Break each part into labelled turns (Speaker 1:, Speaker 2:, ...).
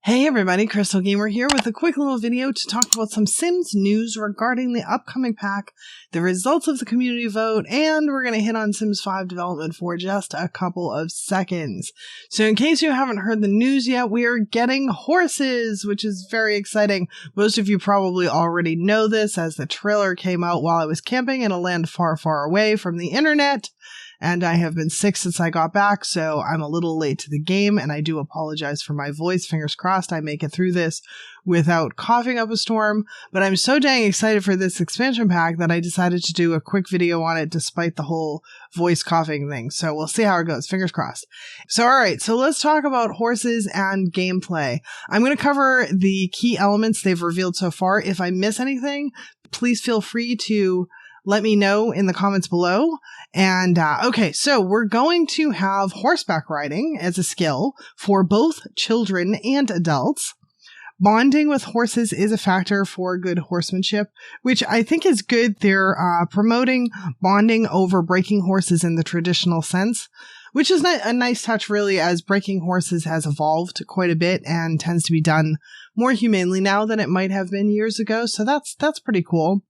Speaker 1: Hey everybody, Crystal Gamer here with a quick little video to talk about some Sims news regarding the upcoming pack, the results of the community vote, and we're going to hit on Sims 5 development for just a couple of seconds. So in case you haven't heard the news yet, we are getting horses, which is very exciting. Most of you probably already know this as the trailer came out while I was camping in a land far, far away from the internet. And I have been sick since I got back, so I'm a little late to the game, and I do apologize for my voice. Fingers crossed I make it through this without coughing up a storm. But I'm so dang excited for this expansion pack that I decided to do a quick video on it despite the whole voice coughing thing. So we'll see how it goes. Fingers crossed. So alright, so let's talk about horses and gameplay. I'm going to cover the key elements they've revealed so far. If I miss anything, please feel free to let me know in the comments below. And okay, so we're going to have horseback riding as a skill for both children and adults. Bonding with horses is a factor for good horsemanship, which I think is good. They're promoting bonding over breaking horses in the traditional sense, which is a nice touch really, as breaking horses has evolved quite a bit and tends to be done more humanely now than it might have been years ago. So that's pretty cool.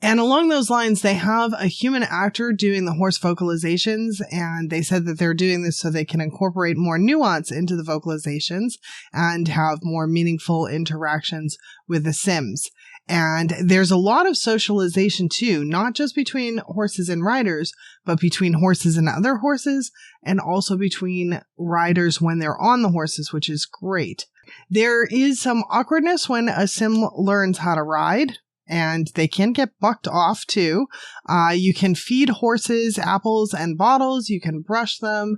Speaker 1: And along those lines, they have a human actor doing the horse vocalizations, and they said that they're doing this so they can incorporate more nuance into the vocalizations and have more meaningful interactions with the Sims. And there's a lot of socialization too, not just between horses and riders, but between horses and other horses, and also between riders when they're on the horses, which is great. There is some awkwardness when a Sim learns how to ride, and they can get bucked off too. You can feed horses apples and bottles. You can brush them.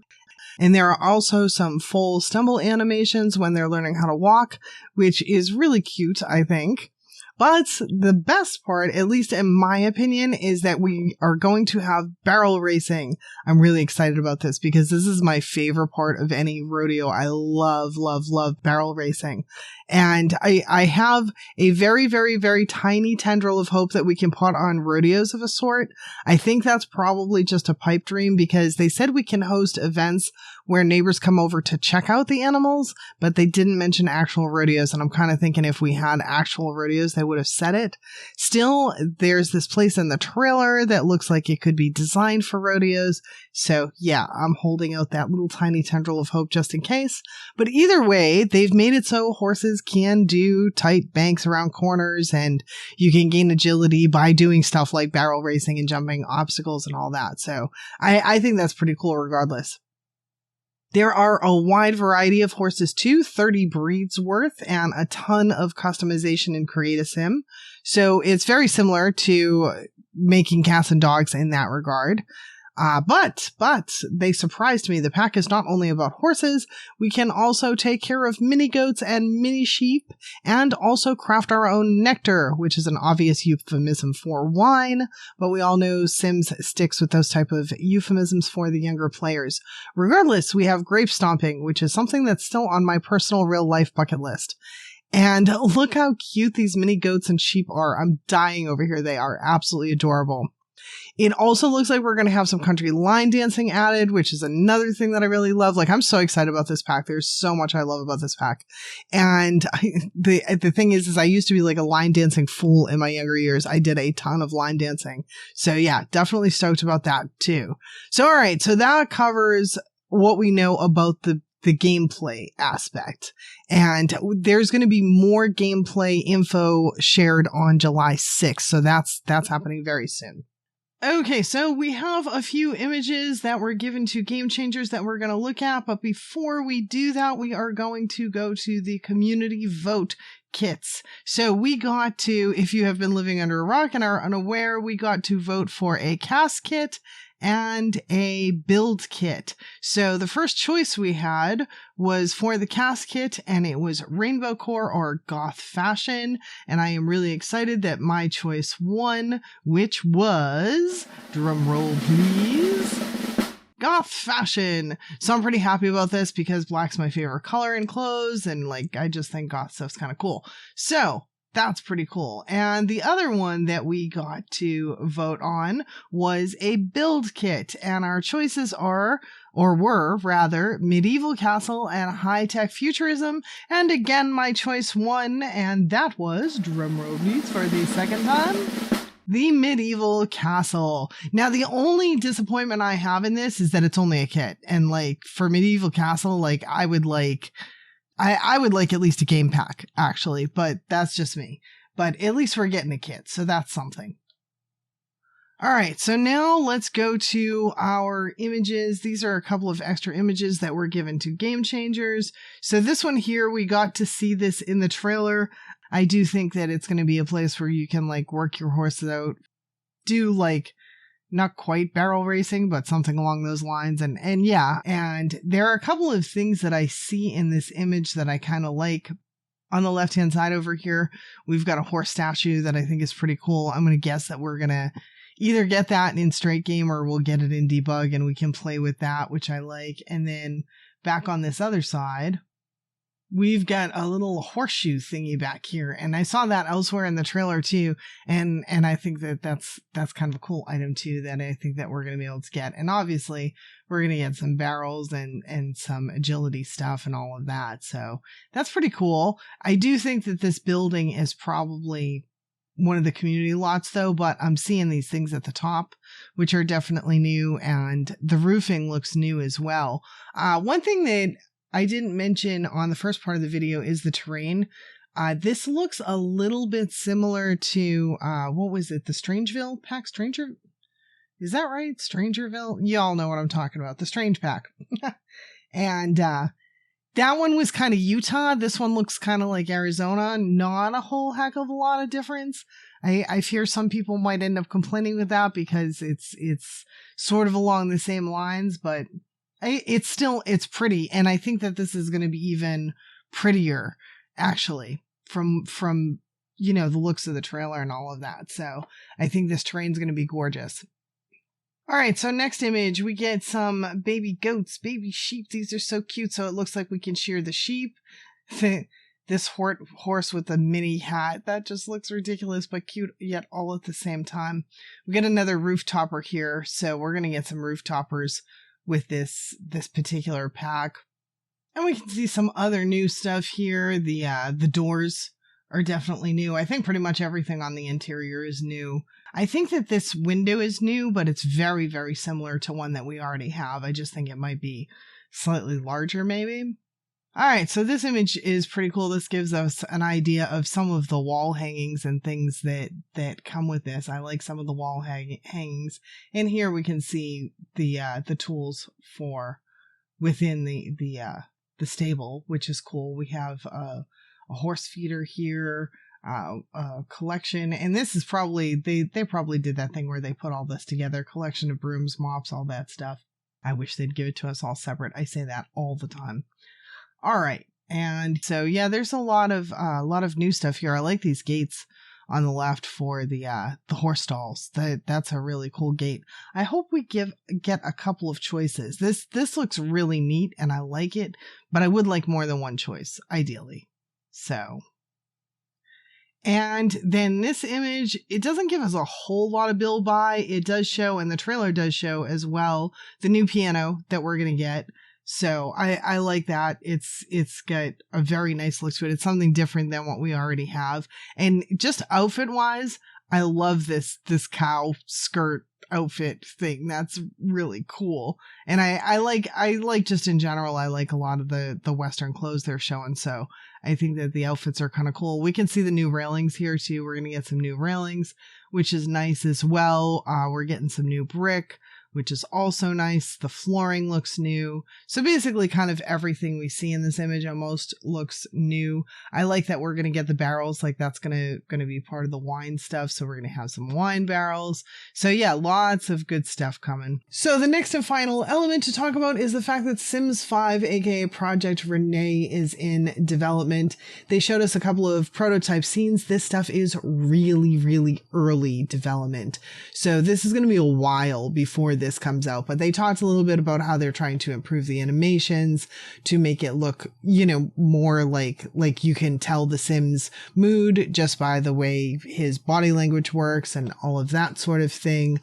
Speaker 1: And there are also some full stumble animations when they're learning how to walk, which is really cute, I think. But the best part, at least in my opinion, is that we are going to have barrel racing. I'm really excited about this because this is my favorite part of any rodeo. I love, love, love barrel racing. And I have a very, very, very tiny tendril of hope that we can put on rodeos of a sort. I think that's probably just a pipe dream because they said we can host events where neighbors come over to check out the animals, but they didn't mention actual rodeos. And I'm kind of thinking if we had actual rodeos, they would have said it. Still, there's this place in the trailer that looks like it could be designed for rodeos. So yeah, I'm holding out that little tiny tendril of hope just in case. But either way, they've made it so horses can do tight banks around corners, and you can gain agility by doing stuff like barrel racing and jumping obstacles and all that. So I think that's pretty cool regardless. There are a wide variety of horses too, 30 breeds worth, and a ton of customization in Create a Sim. So it's very similar to making cats and dogs in that regard. But they surprised me. The pack is not only about horses, we can also take care of mini goats and mini sheep, and also craft our own nectar, which is an obvious euphemism for wine, but we all know Sims sticks with those type of euphemisms for the younger players. Regardless, we have grape stomping, which is something that's still on my personal real life bucket list. And look how cute these mini goats and sheep are. I'm dying over here. They are absolutely adorable. It also looks like we're going to have some country line dancing added, which is another thing that I really love. Like, I'm so excited about this pack. There's so much I love about this pack. And the thing is I used to be like a line dancing fool in my younger years. I did a ton of line dancing. So yeah, definitely stoked about that too. So all right, so that covers what we know about the gameplay aspect. And there's going to be more gameplay info shared on July 6th. So that's happening very soon. Okay, so we have a few images that were given to Game Changers that we're going to look at, but before we do that, we are going to go to the community vote kits. So we got to, if you have been living under a rock and are unaware, we got to vote for a CAS kit and a build kit. So the first choice we had was for the CAS kit, and it was Rainbow Core or Goth Fashion. And I am really excited that my choice won, which was, drum roll please, Goth Fashion. So I'm pretty happy about this because black's my favorite color in clothes, and like I just think goth stuff's kind of cool. So That's pretty cool. And the other one that we got to vote on was a build kit. And our choices are, or were rather, medieval castle and high-tech futurism. And again, my choice won, and that was, drumroll please for the second time, the medieval castle. Now, the only disappointment I have in this is that it's only a kit. And like for medieval castle, like I would like at least a game pack, actually, but that's just me. But at least we're getting a kit, so that's something. All right, so now let's go to our images. These are a couple of extra images that were given to Game Changers. So this one here, we got to see this in the trailer. I do think that it's going to be a place where you can like work your horses out, do like not quite barrel racing, but something along those lines. And yeah, and there are a couple of things that I see in this image that I kind of like. On the left-hand side over here, we've got a horse statue that I think is pretty cool. I'm going to guess that we're going to either get that in straight game or we'll get it in debug and we can play with that, which I like. And then back on this other side, we've got a little horseshoe thingy back here, and I saw that elsewhere in the trailer too, and I think that that's kind of a cool item too that I think that we're going to be able to get. And obviously we're going to get some barrels and some agility stuff and all of that, so that's pretty cool. I do think that this building is probably one of the community lots though, but I'm seeing these things at the top, which are definitely new, and the roofing looks new as well. One thing that I didn't mention on the first part of the video is the terrain. This looks a little bit similar to, what was it? The Strangeville pack? Stranger? Is that right? Strangerville? Y'all know what I'm talking about. The Strange pack. And that one was kind of Utah. This one looks kind of like Arizona. Not a whole heck of a lot of difference. I fear some people might end up complaining with that because it's sort of along the same lines, but it's pretty, and I think that this is going to be even prettier, actually, from you know, the looks of the trailer and all of that. So I think this terrain's going to be gorgeous. All right, so next image, we get some baby goats, baby sheep. These are so cute. So it looks like we can shear the sheep. This horse with a mini hat, that just looks ridiculous, but cute yet all at the same time. We get another roof topper here, so we're going to get some roof toppers with this particular pack. And we can see some other new stuff here. The doors are definitely new. I think pretty much everything on the interior is new. I think that this window is new, but it's very, very similar to one that we already have. I just think it might be slightly larger maybe. All right, so this image is pretty cool. This gives us an idea of some of the wall hangings and things that come with this. I like some of the wall hangings. And here we can see the tools for within the stable, which is cool. We have a horse feeder here, a collection, and this is probably they probably did that thing where they put all this together. Collection of brooms, mops, all that stuff. I wish they'd give it to us all separate. I say that all the time. All right, and so yeah, there's a lot of new stuff here. I like these gates on the left for the horse stalls. That's a really cool gate. I hope we get a couple of choices. This looks really neat and I like it, but I would like more than one choice, ideally. So, and then this image, it doesn't give us a whole lot of build by. It does show, and the trailer does show as well, the new piano that we're gonna get. So I like that. It's got a very nice look to it. It's something different than what we already have. And just outfit wise, I love this cow skirt outfit thing. That's really cool. And I like just in general, I like a lot of the Western clothes they're showing. So I think that the outfits are kind of cool. We can see the new railings here too. We're going to get some new railings, which is nice as well. We're getting some new brick, which is also nice. The flooring looks new. So basically kind of everything we see in this image almost looks new. I like that we're going to get the barrels, like that's going to be part of the wine stuff. So we're going to have some wine barrels. So yeah, lots of good stuff coming. So the next and final element to talk about is the fact that Sims 5, aka Project Rene, is in development. They showed us a couple of prototype scenes. This stuff is really, really early development. So this is going to be a while before this this comes out, but they talked a little bit about how they're trying to improve the animations to make it look, you know, more like you can tell the Sim's mood just by the way his body language works and all of that sort of thing.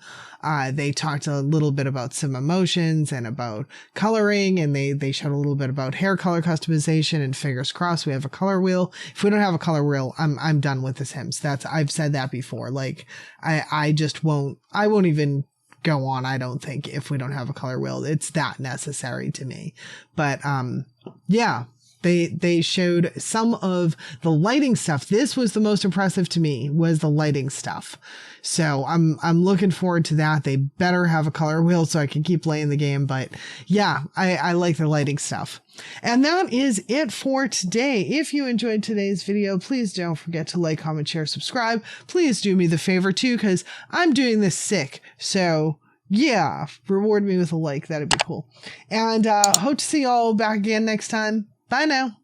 Speaker 1: They talked a little bit about Sim emotions and about coloring, and they showed a little bit about hair color customization, and fingers crossed we have a color wheel. If we don't have a color wheel, I'm done with the Sims. I've said that before. Like I won't even go on, I don't think, if we don't have a color wheel. It's that necessary to me. But yeah. They showed some of the lighting stuff. This was the most impressive to me, was the lighting stuff. So I'm looking forward to that. They better have a color wheel so I can keep playing the game. But yeah, I like the lighting stuff. And that is it for today. If you enjoyed today's video, please don't forget to like, comment, share, subscribe. Please do me the favor too, because I'm doing this sick. So yeah, reward me with a like. That'd be cool. And hope to see y'all back again next time. Bye now.